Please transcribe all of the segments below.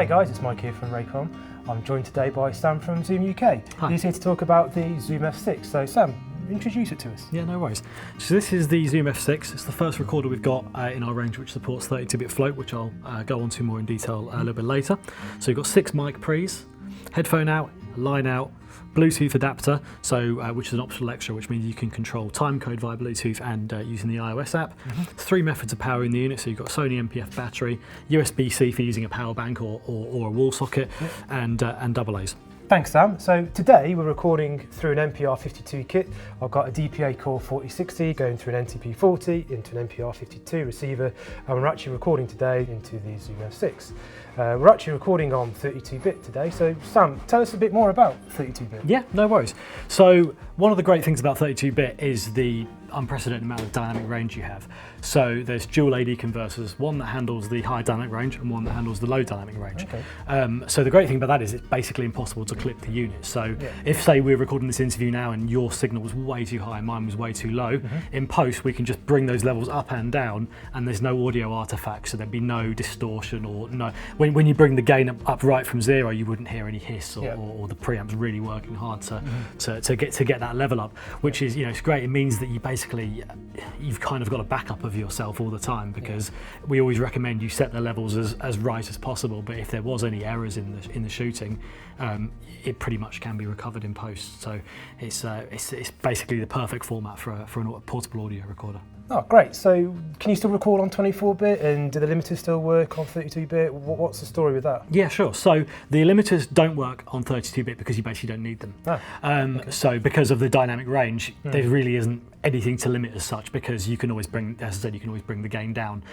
Hi guys, it's Mike here from Raycom. I'm joined today by Sam from Zoom UK. Hi. He's here to talk about the Zoom F6. So Sam, introduce it to us. Yeah, no worries. So this is the Zoom F6. It's the first recorder we've got in our range which supports 32-bit float, which I'll go on to more in detail a little bit later. So you've got 6 mic pre's, headphone out, line out, Bluetooth adapter, which is an optional extra, which means you can control timecode via Bluetooth and using the iOS app. 3 methods of powering the unit, so you've got a Sony MPF battery, USB-C for using a power bank or a wall socket, and double A's. Thanks Sam. So today we're recording through an NPR52 kit. I've got a DPA Core 4060 going through an NTP40 into an NPR52 receiver, and we're actually recording today into the Zoom F6. We're actually recording on 32-bit today, so Sam, tell us a bit more about 32-bit. Yeah, no worries. So one of the great things about 32-bit is the unprecedented amount of dynamic range you have. So there's dual AD converters, one that handles the high dynamic range and one that handles the low dynamic range. Okay. So the great thing about that is it's basically impossible to clip the unit. So if, say, we're recording this interview now and your signal was way too high and mine was way too low, in post we can just bring those levels up and down and there's no audio artifacts, so there'd be no distortion or no... When you bring the gain up right from 0, you wouldn't hear any hiss or the preamp's really working hard to get that level up, which is, it's great. It means that you've kind of got a backup of yourself all the time, because we always recommend you set the levels as right as possible, but if there was any errors in the shooting, it pretty much can be recovered in post. So it's basically the perfect format for a portable audio recorder. Oh, great. So can you still record on 24-bit, and do the limiters still work on 32-bit? What's the story with that? Yeah, sure. So the limiters don't work on 32-bit because you basically don't need them. So because of the dynamic range, there really isn't anything to limit as such, because you can always bring, as I said, you can always bring the gain down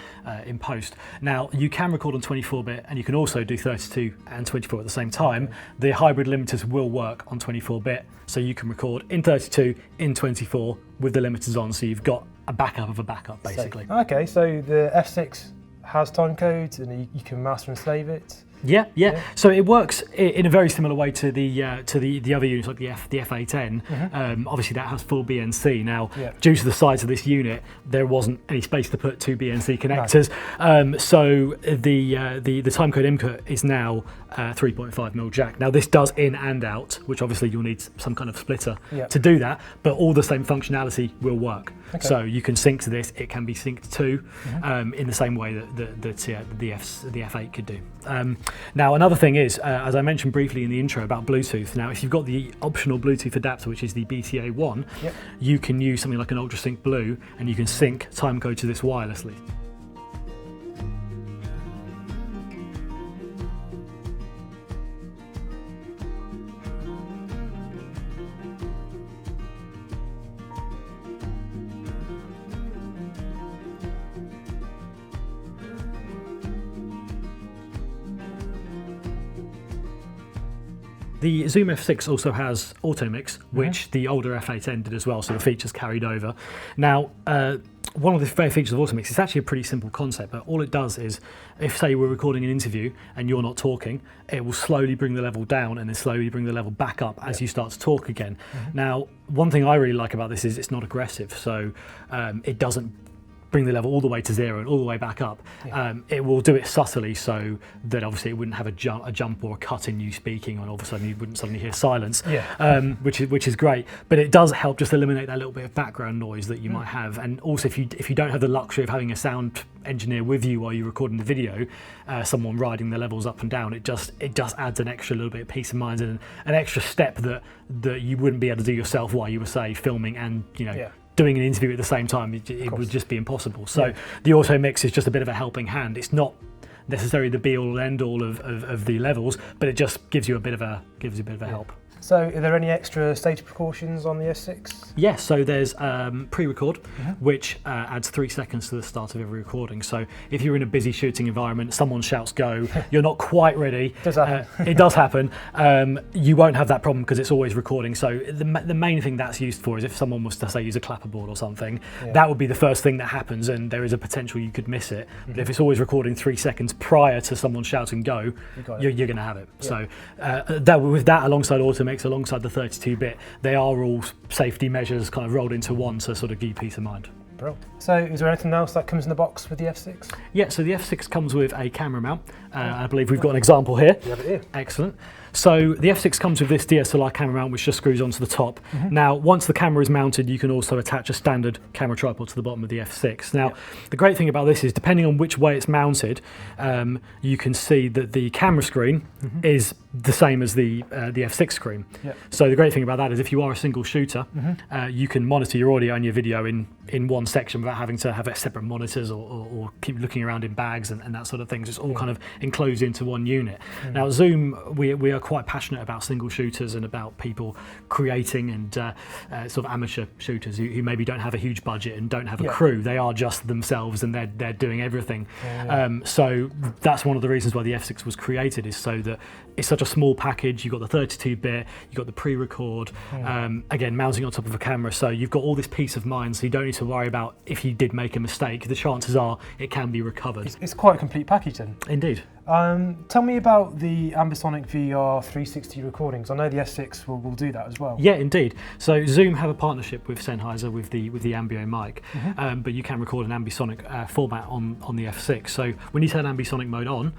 in post. Now, you can record on 24-bit, and you can also do 32 and 24 at the same time. The hybrid limiters will work on 24-bit, so you can record in 32, in 24 with the limiters on, so you've got a backup of a backup, basically. Okay, so the F6 has timecode, and you can master and slave it. Yeah. So it works in a very similar way to the other units, like the F8N. Obviously, that has full BNC. Now, due to the size of this unit, there wasn't any space to put 2 BNC connectors. So the timecode input is now 3.5mm jack. Now, this does in and out, which obviously you'll need some kind of splitter to do that, but all the same functionality will work. So you can sync to this. It can be synced to in the same way that the F8 could do. Now, another thing is, as I mentioned briefly in the intro about Bluetooth, now if you've got the optional Bluetooth adapter, which is the BTA1, you can use something like an UltraSync Blue, and you can sync timecode to this wirelessly. The Zoom F6 also has auto mix, which the older F8N did as well, so the features carried over. Now, one of the fair features of auto mix, it's actually a pretty simple concept, but all it does is, if say we're recording an interview and you're not talking, it will slowly bring the level down and then slowly bring the level back up as you start to talk again. Now, one thing I really like about this is it's not aggressive, so it doesn't bring the level all the way to 0 and all the way back up. It will do it subtly, so that obviously it wouldn't have a jump or a cut in you speaking, and all of a sudden you wouldn't suddenly hear silence, which is great. But it does help just eliminate that little bit of background noise that you might have. And also, if you don't have the luxury of having a sound engineer with you while you're recording the video, someone riding the levels up and down, it just adds an extra little bit of peace of mind and an extra step that you wouldn't be able to do yourself while you were, say, filming and doing an interview at the same time. It would just be impossible. So the auto mix is just a bit of a helping hand. It's not necessarily the be all and end all of the levels, but it just gives you a bit of a help. So are there any extra safety precautions on the S6? Yes, so there's pre-record, which adds 3 seconds to the start of every recording. So if you're in a busy shooting environment, someone shouts go, you're not quite ready. Does happen. It does happen. You won't have that problem because it's always recording. So the main thing that's used for is if someone was to, say, use a clapperboard or something, that would be the first thing that happens, and there is a potential you could miss it. But if it's always recording 3 seconds prior to someone shouting go, you're going to have it. So with that alongside auto mix, alongside the 32-bit, they are all safety measures kind of rolled into one to sort of give you peace of mind. Bro. So is there anything else that comes in the box with the F6? Yeah, so the F6 comes with a camera mount. I believe we've got an example here. You have it here. Excellent. So the F6 comes with this DSLR camera mount which just screws onto the top. Now once the camera is mounted you can also attach a standard camera tripod to the bottom of the F6. Now the great thing about this is depending on which way it's mounted you can see that the camera screen is the same as the F6 screen. So the great thing about that is if you are a single shooter you can monitor your audio and your video in one section without having to have separate monitors or keep looking around in bags and that sort of things. It's all kind of enclosed into one unit. Now Zoom, we are quite passionate about single shooters and about people creating and sort of amateur shooters who maybe don't have a huge budget and don't have a crew. They are just themselves and they're doing everything. So that's one of the reasons why the F6 was created, is so that it's such a small package. You've got the 32-bit, you've got the pre-record, again mounting on top of a camera, so you've got all this peace of mind, so you don't need to worry about if you did make a mistake. The chances are it can be recovered. It's quite a complete package then. Indeed. Tell me about the Ambisonic VR 360 recordings. I know the F6 will do that as well. Yeah, indeed. So Zoom have a partnership with Sennheiser with the Ambio mic, but you can record an ambisonic format on the F6. So when you turn ambisonic mode on,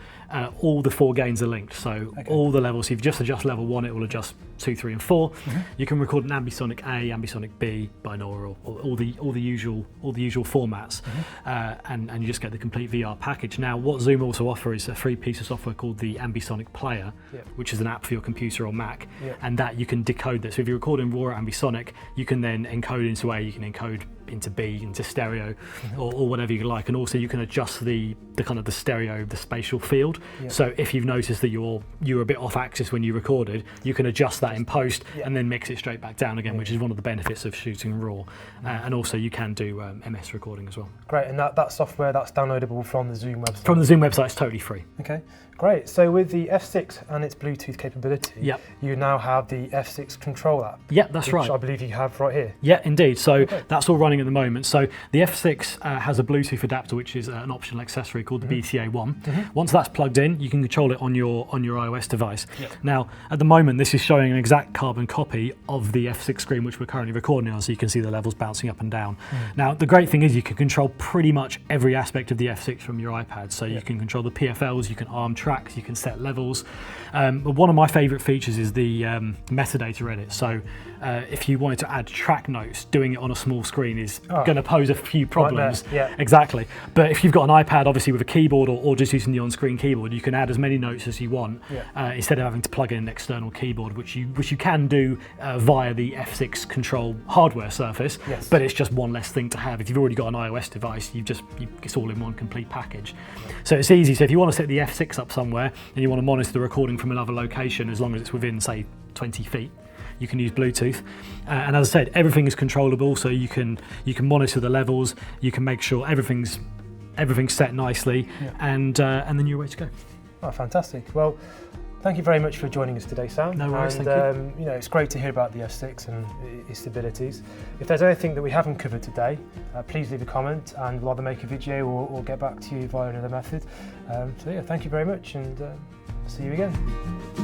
all the 4 gains are linked. So all the levels, if you just adjust level 1, it will adjust 2, 3, and 4. You can record an ambisonic A, ambisonic B, binaural, all the usual formats, and you just get the complete VR package. Now, what Zoom also offer is a free piece of software called the Ambisonic Player, which is an app for your computer or Mac, and that you can decode this. So if you're recording raw ambisonic, you can then encode into A, you can encode into B, into stereo, or whatever you like, and also you can adjust the kind of the stereo, the spatial field. So if you've noticed that you're a bit off axis when you recorded, you can adjust that in post and then mix it straight back down again, which is one of the benefits of shooting raw. And also you can do MS recording as well. Great, and that software, that's downloadable from the Zoom website? From the Zoom website, it's totally free. Okay, great. So with the F6 and its Bluetooth capability, you now have the F6 control app. Yeah, that's right. Which I believe you have right here. Yeah, indeed. So that's all running at the moment. So the F6 has a Bluetooth adapter, which is an optional accessory called the BTA1. Once that's plugged in, you can control it on your iOS device. Now, at the moment, this is showing an exact carbon copy of the F6 screen, which we're currently recording on, so you can see the levels bouncing up and down. Now, the great thing is you can control pretty much every aspect of the F6 from your iPad. So you can control the PFLs, you can arm tracks, you can set levels. But one of my favorite features is the metadata edit. So if you wanted to add track notes, doing it on a small screen is going to pose a few problems. Exactly. But if you've got an iPad, obviously with a keyboard or just using the on-screen keyboard, you can add as many notes as you want instead of having to plug in an external keyboard, which you can do via the F6 control hardware surface. But it's just one less thing to have. If you've already got an iOS device, it's all in one complete package. So it's easy. So if you want to set the F6 up somewhere and you want to monitor the recording from another location, as long as it's within, say, 20 feet, you can use Bluetooth, and as I said, everything is controllable. So you can monitor the levels, you can make sure everything's set nicely, and then you're ready to go. Oh, fantastic! Well, thank you very much for joining us today, Sam. No worries, and, thank you. It's great to hear about the F6 and its abilities. If there's anything that we haven't covered today, please leave a comment, and we'll either make a video or get back to you via another method. So yeah, thank you very much, and see you again.